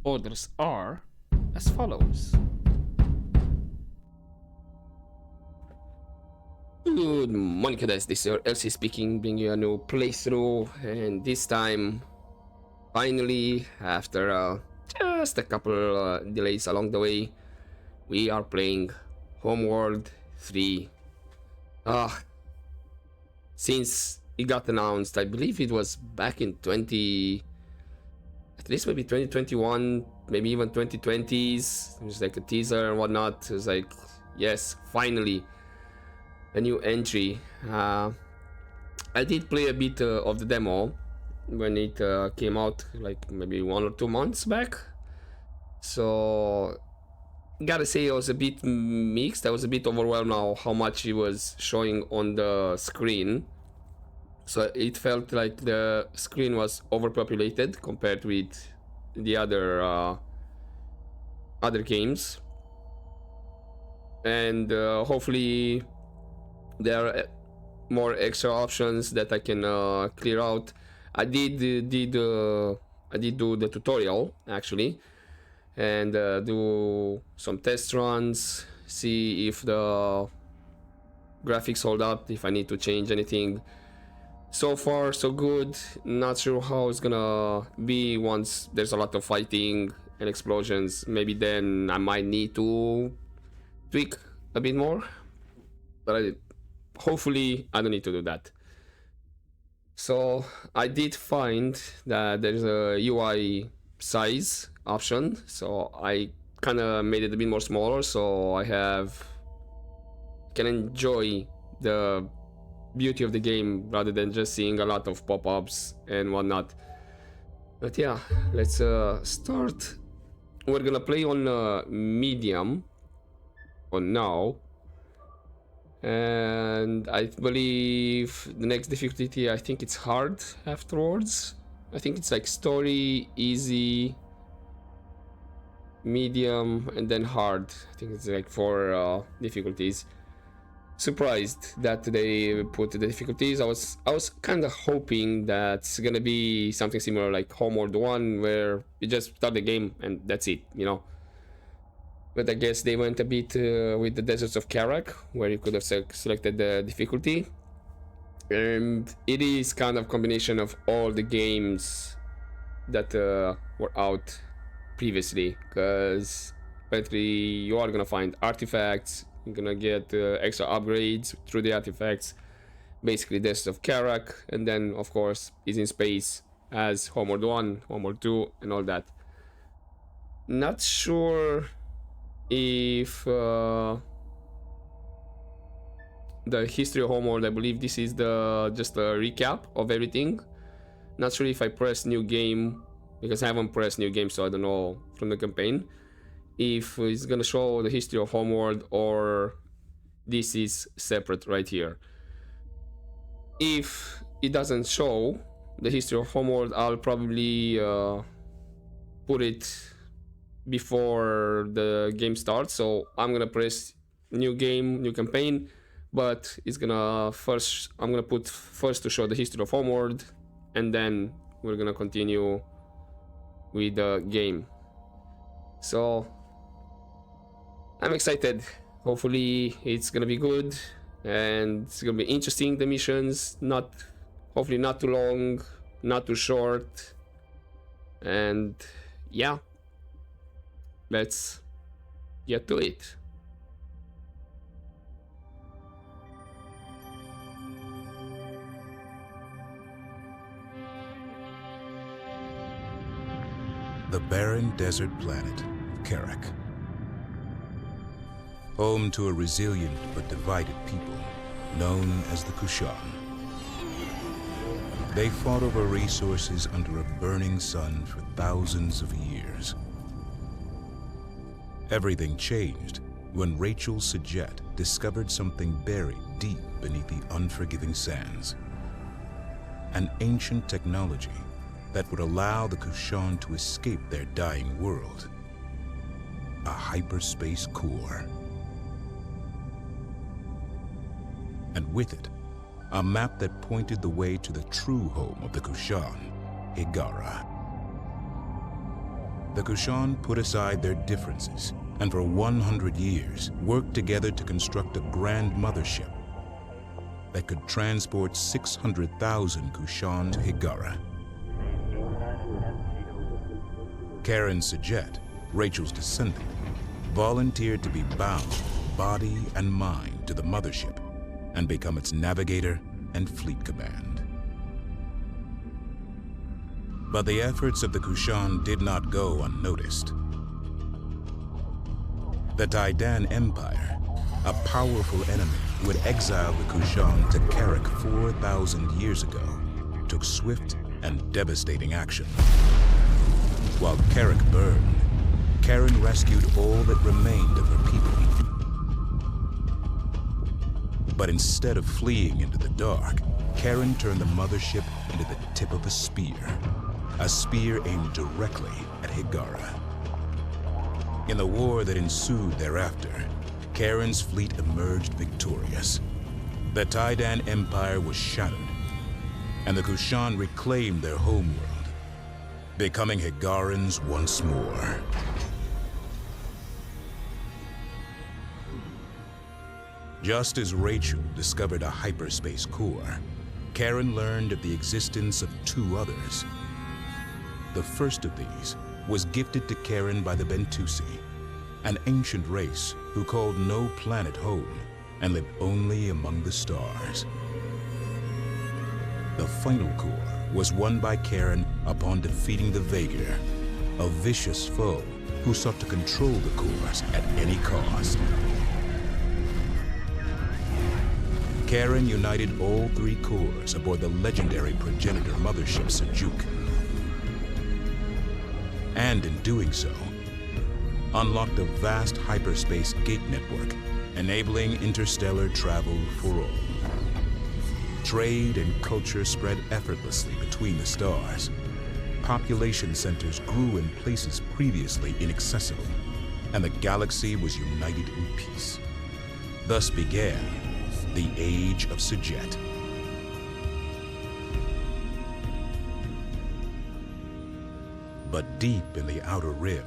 Orders are as follows. Good morning, guys. This is your LC speaking, bringing you a new playthrough, and this time, finally, after just a couple delays along the way, we are playing Homeworld 3. Since it got announced, I believe it was back in at least maybe 2021, maybe even 2020s. It was like a teaser and whatnot. It was like, yes, finally, a new entry. I did play a bit of the demo when it came out, like maybe 1 or 2 months back. So, gotta say, I was a bit mixed. I was a bit overwhelmed now how much it was showing on the screen. So it felt like the screen was overpopulated compared with the other games, and hopefully there are more extra options that I can clear out. I did do the tutorial actually, and do some test runs, see if the graphics hold up, if I need to change anything. So far, so good. Not sure how it's gonna be once there's a lot of fighting and explosions. Maybe then I might need to tweak a bit more. But hopefully I don't need to do that. So I did find that there's a UI size option. So I kind of made it a bit more smaller, so I can enjoy the beauty of the game rather than just seeing a lot of pop-ups and whatnot. But yeah, let's start. We're gonna play on medium on now, and I believe the next difficulty, I think it's hard afterwards. I think it's like story, easy, medium, and then hard. I think it's like 4 difficulties. Surprised that they put the difficulties. I was kind of hoping that it's gonna be something similar like Homeworld 1, where you just start the game and that's it, you know. But I guess they went a bit with the Deserts of Karak, where you could have selected the difficulty, and it is kind of combination of all the games that were out previously, because apparently you are gonna find artifacts. You're gonna get extra upgrades through the artifacts. Basically, Death of Karak, and then of course is in space as Homeworld 1, Homeworld 2, and all that. Not sure if the history of Homeworld. I believe this is just a recap of everything. Not sure if I press new game, because I haven't pressed new game, so I don't know from the campaign if it's gonna show the history of Homeworld or this is separate right here. If it doesn't show the history of Homeworld, I'll probably put it before the game starts. So I'm gonna press new game, new campaign, but it's gonna I'm gonna put first to show the history of Homeworld, and then we're gonna continue with the game. So I'm excited. Hopefully it's gonna be good and it's gonna be interesting. The missions, hopefully not too long, not too short, and yeah, let's get to it. The barren desert planet of Karak. Home to a resilient but divided people known as the Kushan. They fought over resources under a burning sun for thousands of years. Everything changed when Rachel S'jet discovered something buried deep beneath the unforgiving sands. An ancient technology that would allow the Kushan to escape their dying world. A hyperspace core. And with it, a map that pointed the way to the true home of the Kushan, Hiigara. the Kushan put aside their differences and for 100 years worked together to construct a grand mothership that could transport 600,000 Kushan to Hiigara. Karen S'jet, Rachel's descendant, volunteered to be bound, body and mind, to the mothership and become its navigator and fleet command. But the efforts of the Kushan did not go unnoticed. The Taidan Empire, a powerful enemy who had exiled the Kushan to Carrick 4,000 years ago, took swift and devastating action. While Carrick burned, Karen rescued all that remained of her people. But instead of fleeing into the dark, Karen turned the mothership into the tip of a spear aimed directly at Hiigara. In the war that ensued thereafter, Karen's fleet emerged victorious. The Taidan Empire was shattered, and the Kushan reclaimed their homeworld, becoming Hiigarans once more. Just as Rachel discovered a hyperspace core, Karen learned of the existence of two others. The first of these was gifted to Karen by the Bentusi, an ancient race who called no planet home and lived only among the stars. The final core was won by Karen upon defeating the Vaegir, a vicious foe who sought to control the cores at any cost. Karen united all three cores aboard the legendary progenitor mothership Sajuuk, and in doing so, unlocked a vast hyperspace gate network, enabling interstellar travel for all. Trade and culture spread effortlessly between the stars. Population centers grew in places previously inaccessible, and the galaxy was united in peace. Thus began the Age of S'jet. But deep in the outer rim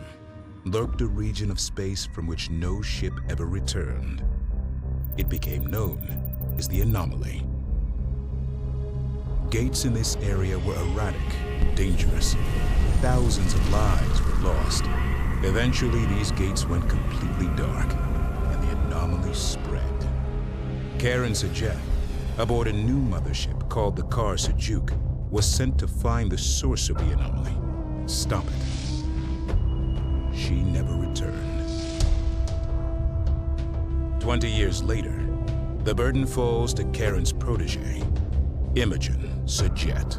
lurked a region of space from which no ship ever returned. It became known as the Anomaly. Gates in this area were erratic, dangerous. Thousands of lives were lost. Eventually, these gates went completely dark, and the anomaly spread. Karen S'jet, aboard a new mothership called the Khar-Sajuuk, was sent to find the source of the anomaly and stop it. She never returned. 20 years later, the burden falls to Karen's protege, Imogen S'jet.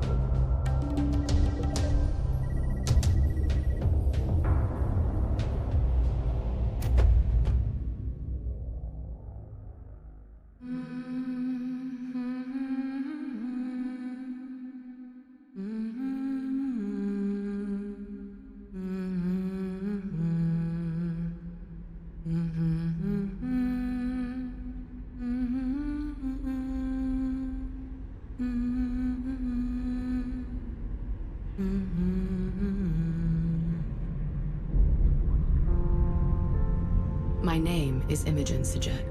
My name is Imogen S'jet.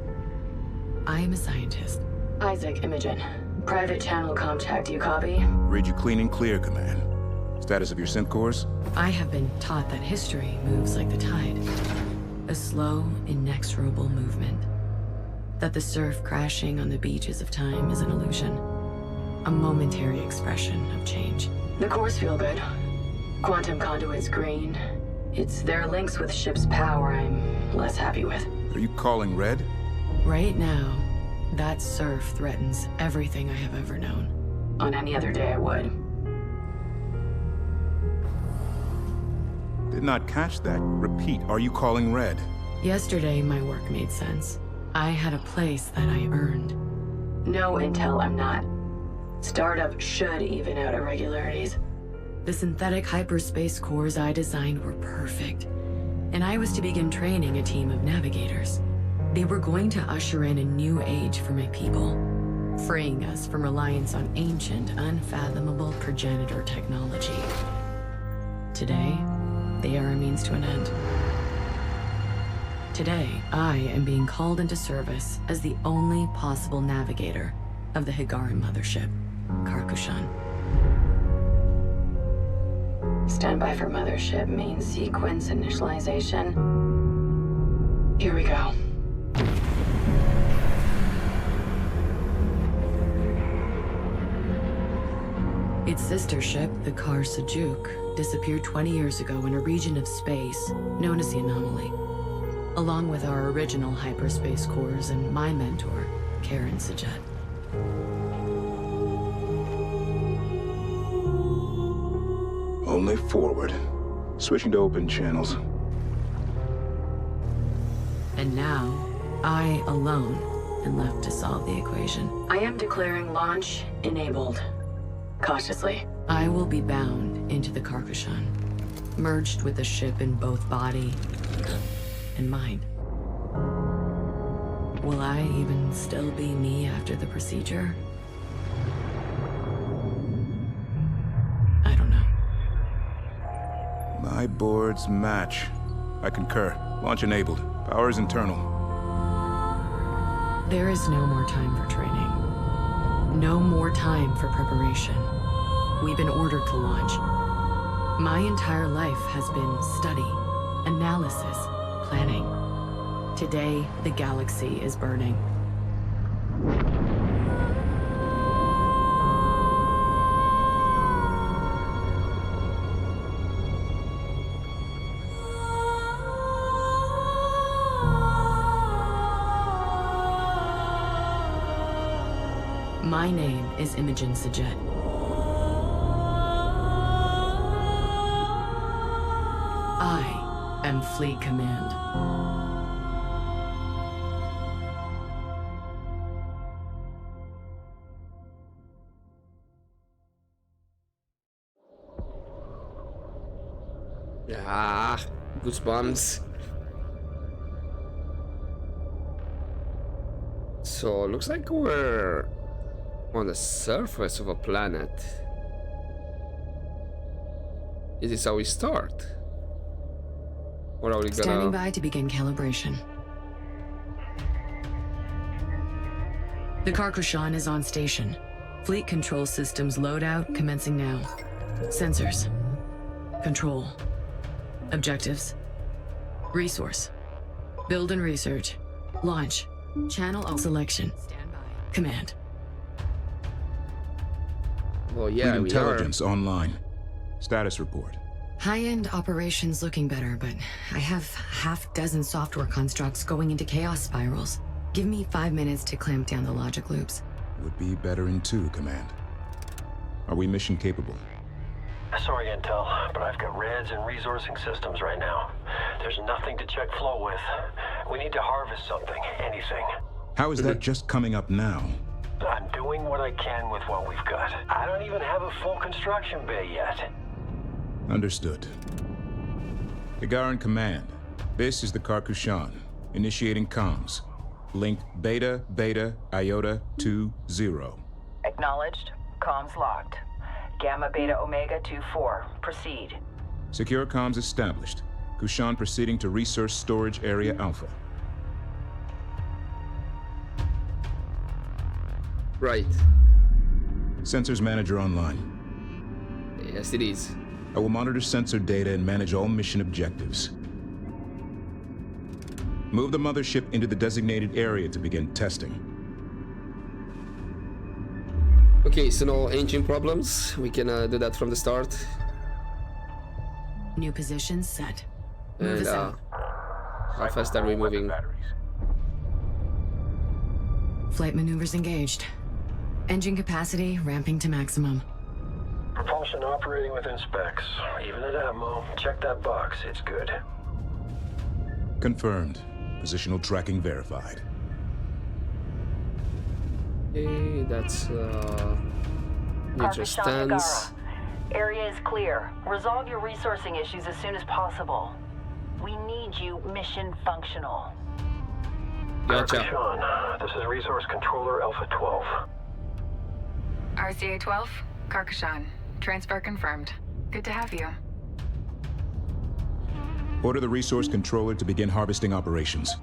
I am a scientist. Isaac, Imogen. Private channel contact, you copy? Read you clean and clear, Command. Status of your synth cores? I have been taught that history moves like the tide. A slow, inexorable movement. That the surf crashing on the beaches of time is an illusion. A momentary expression of change. The cores feel good. Quantum conduit's green. It's their links with ship's power I'm less happy with. Are you calling red? Right now, that surf threatens everything I have ever known. On any other day, I would. Did not catch that. Repeat, are you calling red? Yesterday, my work made sense. I had a place that I earned. No intel, I'm not. Startup should even out irregularities. The synthetic hyperspace cores I designed were perfect, and I was to begin training a team of navigators. They were going to usher in a new age for my people, freeing us from reliance on ancient, unfathomable progenitor technology. Today, the era means to an end. Today, I am being called into service as the only possible navigator of the Hiigara mothership, Khar-Kushan. Standby for mothership main sequence initialization. Here we go. Its sister ship, the Sajuuk-khar, disappeared 20 years ago in a region of space known as the Anomaly, along with our original hyperspace cores and my mentor, Imogen S'jet. Only forward. Switching to open channels. And now, I alone am left to solve the equation. I am declaring launch enabled. Cautiously. I will be bound into the Khar-Kushan, merged with the ship in both body and mind. Will I even still be me after the procedure? I don't know. My boards match. I concur. Launch enabled. Powers internal. There is no more time for training. No more time for preparation. We've been ordered to launch. My entire life has been study, analysis, planning. Today, the galaxy is burning. My name is Imogen S'jet. I am Fleet Command. Ah, goosebumps. So, looks like we're on the surface of a planet. Is this how we start? Or are we gonna... Standing by to begin calibration. The Khar-Kushan is on station. Fleet control systems loadout commencing now. Sensors. Control. Objectives. Resource. Build and research. Launch. Channel selection. Standby. Command. Well, yeah, Fleet we intelligence online. Status report. High-end operations looking better, but I have half-dozen software constructs going into chaos spirals. Give me 5 minutes to clamp down the logic loops. Would be better in 2, Command. Are we mission capable? Sorry, Intel, but I've got reds and resourcing systems right now. There's nothing to check flow with. We need to harvest something, anything. How is that just coming up now? I'm doing what I can with what we've got. I don't even have a full construction bay yet. Understood. Hiigara Command. This is the Khar-Kushan. Initiating comms. Link Beta Beta Iota 2-0. Acknowledged. Comms locked. Gamma Beta Omega 2-4. Proceed. Secure comms established. Kushan proceeding to Resource Storage Area Alpha. Right. Sensors Manager online. Yes, it is. I will monitor sensor data and manage all mission objectives. Move the mothership into the designated area to begin testing. Okay, so no engine problems. We can do that from the start. New position set. Move And us out. how fast are we moving? Flight maneuvers engaged. Engine capacity ramping to maximum. Propulsion operating within specs. Even at ammo, check that box, it's good. Confirmed. Positional tracking verified. Okay, that's neutral Khar-Kushan stance. Hiigara. Area is clear. Resolve your resourcing issues as soon as possible. We need you mission functional. Gotcha. Khar-Kushan, this is Resource Controller Alpha 12. RCA-12, Khar-Kushan. Transfer confirmed. Good to have you. Order the resource controller to begin harvesting operations.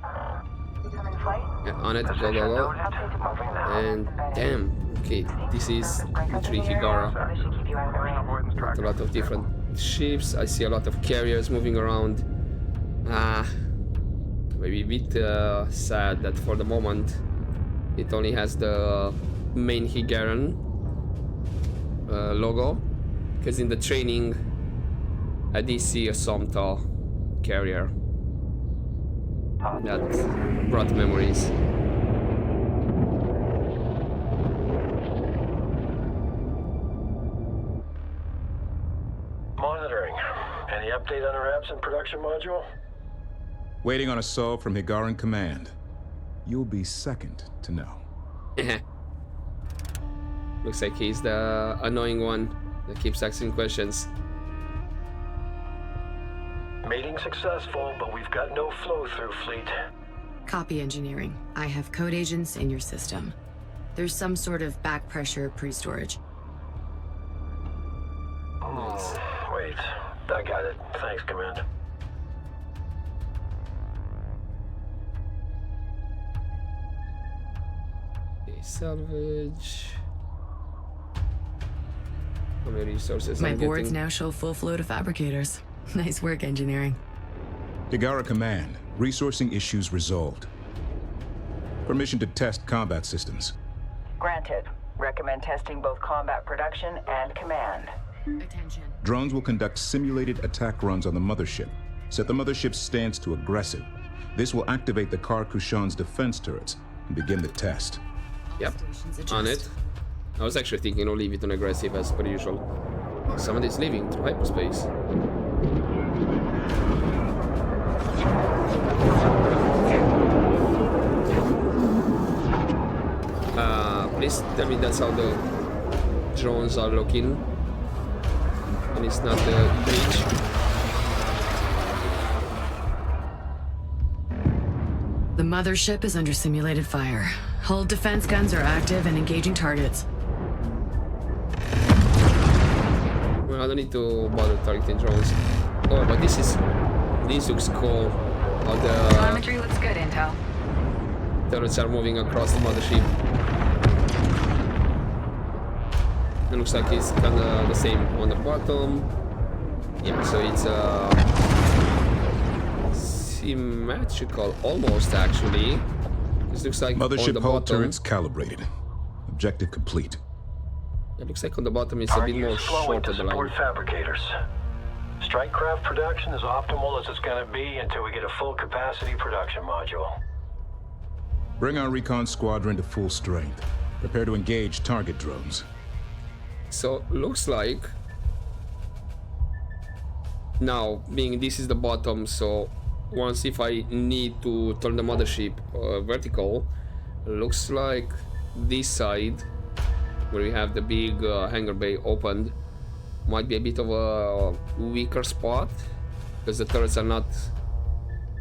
Yeah, on it, go, go, go. And damn, okay, this is literally Hiigara. A lot of different ships. I see a lot of carriers moving around. Maybe a bit sad that for the moment it only has the main Hiigaran logo, because in the training I did see a Somta carrier. That brought memories. Monitoring. Any update on our absent production module? Waiting on a solve from Hiigaran Command. You'll be second to know. Looks like he's the annoying one that keeps asking questions. Mating successful, but we've got no flow-through fleet. Copy engineering. I have code agents in your system. There's some sort of back pressure pre-storage. Nice. Wait, I got it. Thanks, Command. Okay, salvage. How many resources My I'm boards getting? now show full flow to fabricators. Nice work, engineering. Hiigara Command. Resourcing issues resolved. Permission to test combat systems. Granted. Recommend testing both combat production and command. Attention. Drones will conduct simulated attack runs on the mothership. Set the mothership's stance to aggressive. This will activate the Khar-Kushan's defense turrets and begin the test. Yep, Stations on adjust. it. I was actually thinking I'll leave it on aggressive as per usual. Somebody's leaving through hyperspace. Please tell me that's how the drones are looking. And it's not the breach. The mothership is under simulated fire. Hull defense guns are active and engaging targets. Well, I don't need to bother targeting drones. Oh, but this looks cool. How the Telemetry looks good, Intel. turrets are moving across the mothership. It looks like it's kind of the same on the bottom. Yeah, so it's symmetrical almost actually. This looks like on Mothership the hull bottom. turrets calibrated. Objective complete. It looks like on the bottom it's a bit more flowing short to of the support line. fabricators. Strike craft production is optimal as it's going to be until we get a full capacity production module. Bring our recon squadron to full strength. Prepare to engage target drones. So looks like now being this is the bottom, so once if I need to turn the mothership vertical, looks like this side where we have the big hangar bay opened might be a bit of a weaker spot because the turrets are not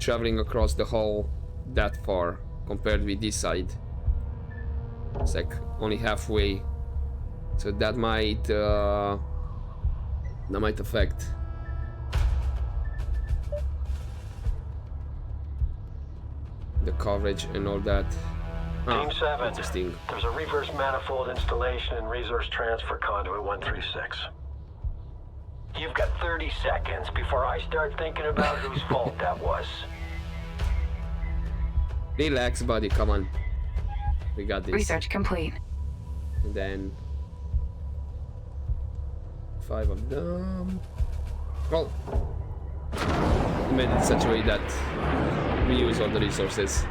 traveling across the hull that far compared with this side. It's like only halfway. So that might affect. The coverage and all that. Team 7, interesting. there's a reverse manifold installation and resource transfer conduit 136. You've got 30 seconds before I start thinking about whose fault that was. Relax, buddy. Come on. We got this. Research complete. And then 5 of them. Well, we made it in such a way that we use all the resources.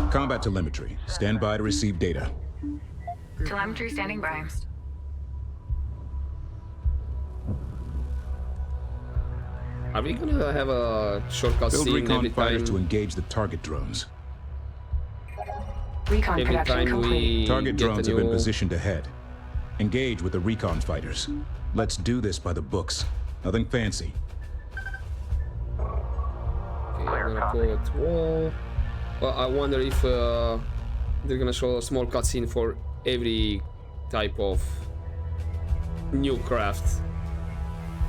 Combat telemetry. Stand by to receive data. Telemetry standing by. Are we gonna have a shortcut Build scene recon every fighters to time? engage the target drones. Recon Every production time complete. we Target get drones a have been new... positioned ahead. Engage with the recon fighters. Let's do this by the books. Nothing fancy. Okay, I'm gonna put wall. Well, I wonder if they're gonna show a small cutscene for every type of new craft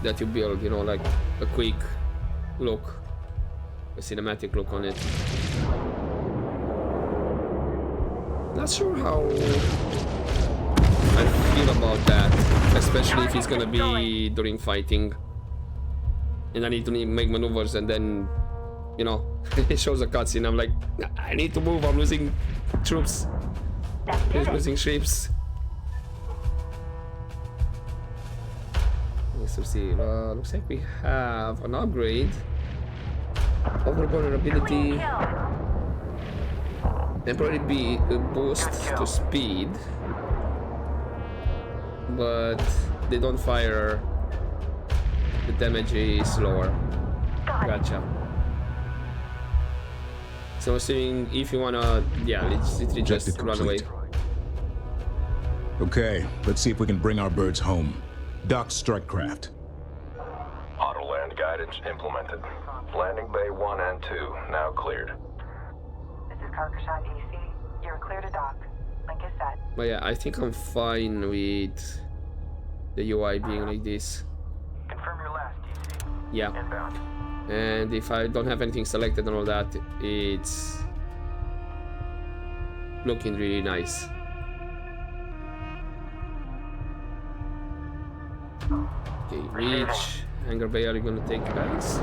that you build, you know, like a quick look, a cinematic look on it. Not sure how I feel about that, especially if it's gonna be during fighting and I need to make maneuvers and then, you know, it shows a cutscene. I'm like, I need to move, I'm losing troops, I'm losing ships. Let's see, looks like we have an upgrade over vulnerability, temporary boost to speed, but they don't fire, the damage is lower. Gotcha. So assuming if you wanna, yeah, let's literally just run away. Okay, let's see if we can bring our birds home. Dock strike craft. Auto land guidance implemented. Landing bay 1 and 2 now cleared. This is Khar-Kushan EC. You're clear to dock. Link is set. But yeah, I think I'm fine with the UI being like this. Confirm your last DC. Yeah. Inbound. And if I don't have anything selected and all that, it's looking really nice. Okay, reach. Hangar bay, are you gonna take, guys?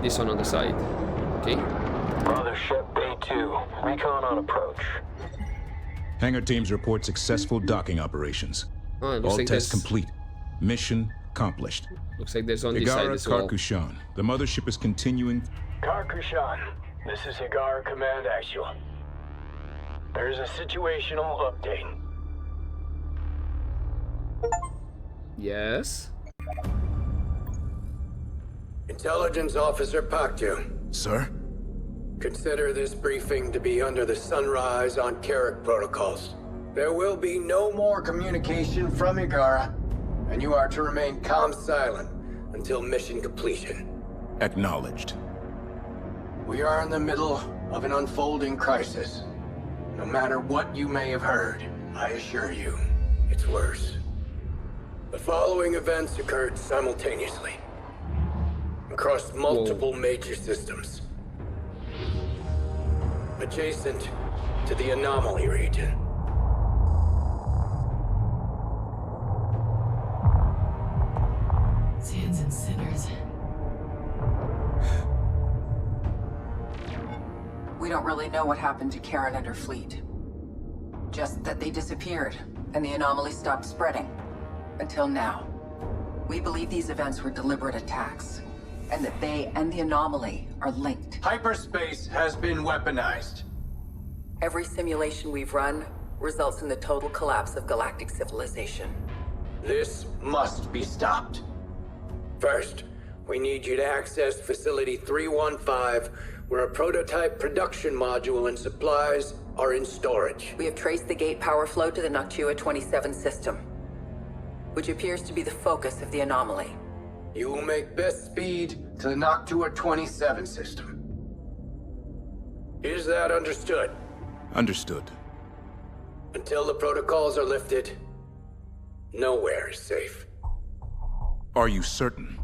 This one on the side. Okay. Mothership Bay 2. Recon on approach. Hangar teams report successful docking operations. Oh, it looks All like tests there's, complete. Mission accomplished. looks like there's on this side Hiigara, as well. Khar-Kushan. The mothership is continuing. Khar-Kushan, this is Hiigara Command Actual. There's a situational update. Yes. Intelligence Officer Paktu. Sir? Consider this briefing to be under the Sunrise on Carrick protocols. There will be no more communication from Hiigara, and you are to remain calm silent until mission completion. Acknowledged. We are in the middle of an unfolding crisis. No matter what you may have heard, I assure you, it's worse. The following events occurred simultaneously, across multiple major systems, adjacent to the anomaly region. Sands and sinners. We don't really know what happened to Karen and her fleet. Just that they disappeared, and the anomaly stopped spreading. Until now. We believe these events were deliberate attacks, and that they and the anomaly are linked. Hyperspace has been weaponized. Every simulation we've run results in the total collapse of galactic civilization. This must be stopped. First, we need you to access Facility 315, where a prototype production module and supplies are in storage. We have traced the gate power flow to the Noctua 27 system, which appears to be the focus of the anomaly. You will make best speed to the Noctua 27 system. Is that understood? Understood. Until the protocols are lifted, nowhere is safe. Are you certain?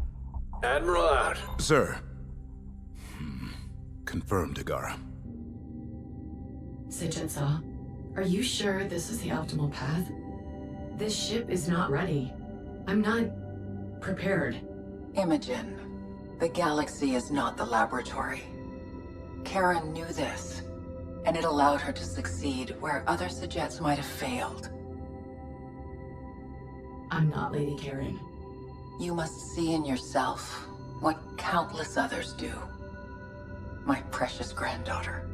Admiral out. Sir. Confirmed, Hiigara. S'jet, are you sure this is the optimal path? This ship is not ready. I'm not prepared. Imogen, the galaxy is not the laboratory. Karen knew this, and it allowed her to succeed where other S'jets might have failed. I'm not Lady Karen. You must see in yourself what countless others do. My precious granddaughter.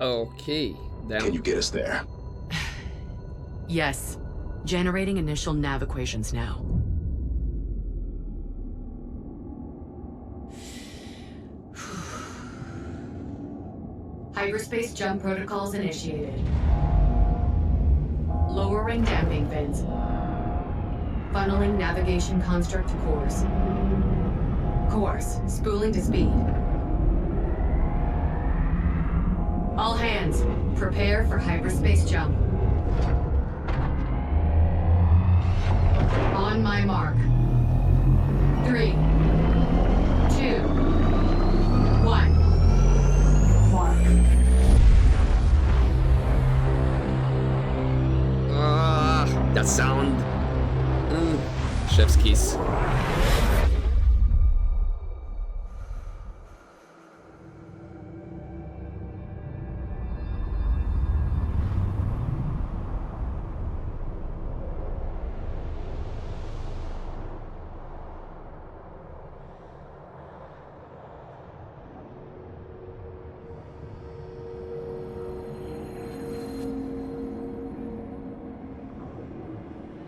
Okay, then. Can you get us there? Yes. Generating initial nav equations now. Hyperspace jump protocols initiated. Lowering damping fins. Funneling navigation construct to course. Course, spooling to speed. All hands. scans. Prepare for hyperspace jump. On my mark. 3, 2, 1. Mark. That sound. Chef's kiss.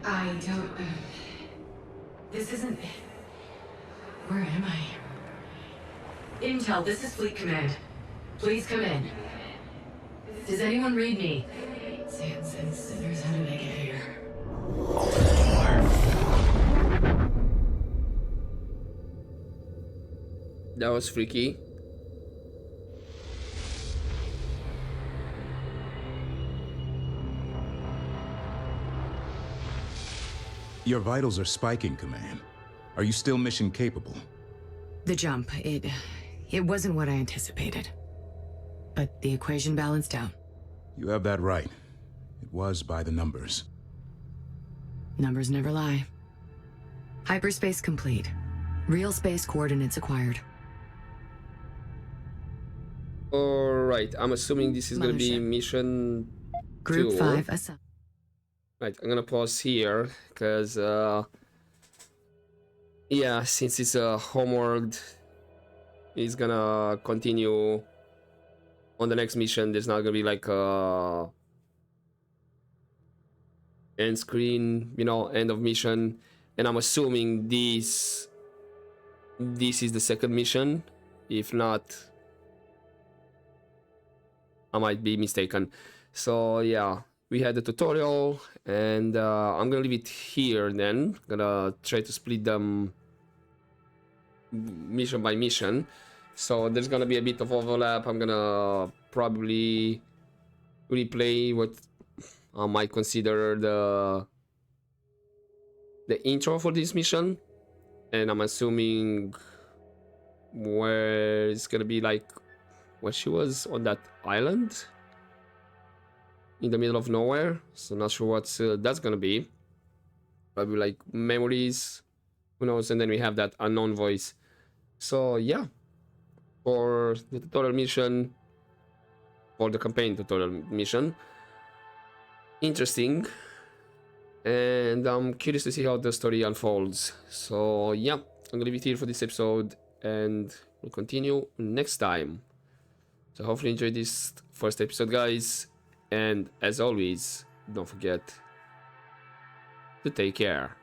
I don't... This isn't... Where am I? Intel, this is Fleet Command. Please come in. Does anyone read me? Sands and sinners, how did I get here? Open the door. That was freaky. Your vitals are spiking, Command. Are you still mission capable? The jump, it wasn't what I anticipated. But the equation balanced out. You have that right. It was by the numbers. Numbers never lie. Hyperspace complete. Real space coordinates acquired. Alright, I'm assuming this is gonna be Mothership. mission Group 2. 5 assigned. Right, I'm gonna pause here, because, yeah, since it's a Homeworld, it's gonna continue on the next mission. There's not gonna be like a end screen, you know, end of mission. And I'm assuming this is the second mission. If not, I might be mistaken. So yeah, we had the tutorial, and I'm gonna leave it here then. Gonna try to split them mission by mission. So there's gonna be a bit of overlap. I'm gonna probably replay what I might consider the intro for this mission. And I'm assuming where it's gonna be like when she was on that island in the middle of nowhere. So not sure what that's gonna be. Probably like memories, who knows. And then we have that unknown voice. So yeah, for the tutorial mission, for the campaign tutorial mission, interesting, and I'm curious to see how the story unfolds. So yeah, I'm gonna leave it here for this episode, and we'll continue next time. So hopefully you enjoyed this first episode, guys, and as always, don't forget to take care.